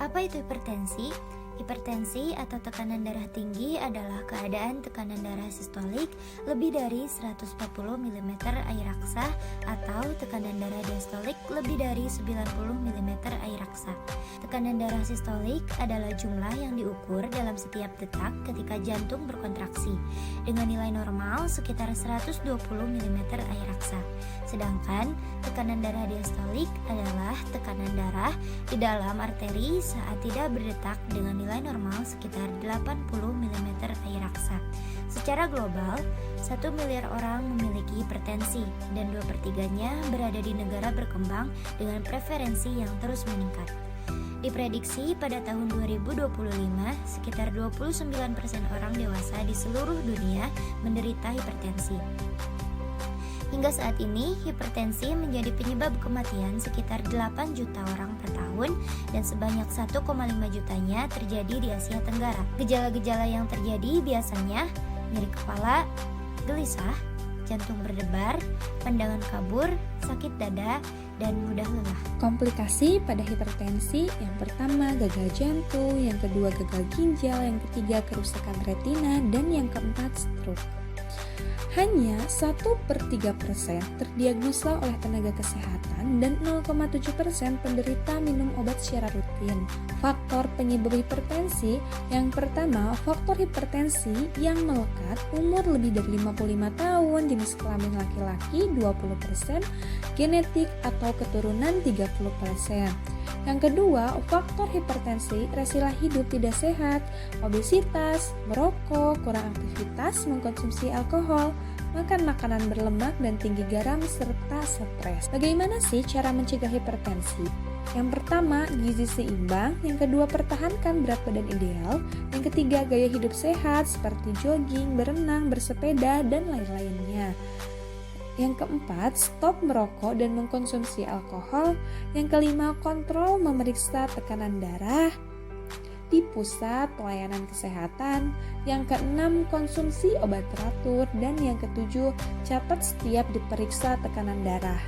Apa itu hipertensi? Hipertensi atau tekanan darah tinggi adalah keadaan tekanan darah sistolik lebih dari 140 mm air raksa atau tekanan darah diastolik lebih dari 90 mm air raksa. Tekanan darah sistolik adalah jumlah yang diukur dalam setiap detak ketika jantung berkontraksi dengan nilai normal sekitar 120 mm air raksa. Sedangkan tekanan darah diastolik adalah tekanan darah di dalam arteri saat tidak berdetak dengan nilai normal sekitar 80 mm air raksa. Secara global, 1 miliar orang memiliki hipertensi dan 2/3-nya berada di negara berkembang dengan preferensi yang terus meningkat. Diprediksi pada tahun 2025, sekitar 29% orang dewasa di seluruh dunia menderita hipertensi. Hingga saat ini, hipertensi menjadi penyebab kematian sekitar 8 juta orang per tahun dan sebanyak 1,5 jutanya terjadi di Asia Tenggara. Gejala-gejala yang terjadi biasanya nyeri kepala, gelisah, jantung berdebar, pandangan kabur, sakit dada, dan mudah lelah. Komplikasi pada hipertensi yang pertama gagal jantung, yang kedua gagal ginjal, yang ketiga kerusakan retina, dan yang keempat stroke. Hanya 1/3% terdiagnosa oleh tenaga kesehatan dan 0,7% penderita minum obat secara rutin. Faktor penyebab hipertensi yang pertama, faktor hipertensi yang melekat, umur lebih dari 55 tahun, jenis kelamin laki-laki 20%, genetik atau keturunan 30%. Yang kedua, faktor hipertensi resila hidup tidak sehat, obesitas, merokok, kurang aktivitas, mengkonsumsi alkohol, makan makanan berlemak dan tinggi garam, serta stres. Bagaimana sih cara mencegah hipertensi? Yang pertama, gizi seimbang. Yang kedua, pertahankan berat badan ideal. Yang ketiga, gaya hidup sehat seperti jogging, berenang, bersepeda, dan lain-lainnya. Yang keempat, stop merokok dan mengkonsumsi alkohol. Yang kelima, kontrol memeriksa tekanan darah di pusat pelayanan kesehatan. Yang keenam, konsumsi obat teratur. Dan yang ketujuh, catat setiap diperiksa tekanan darah.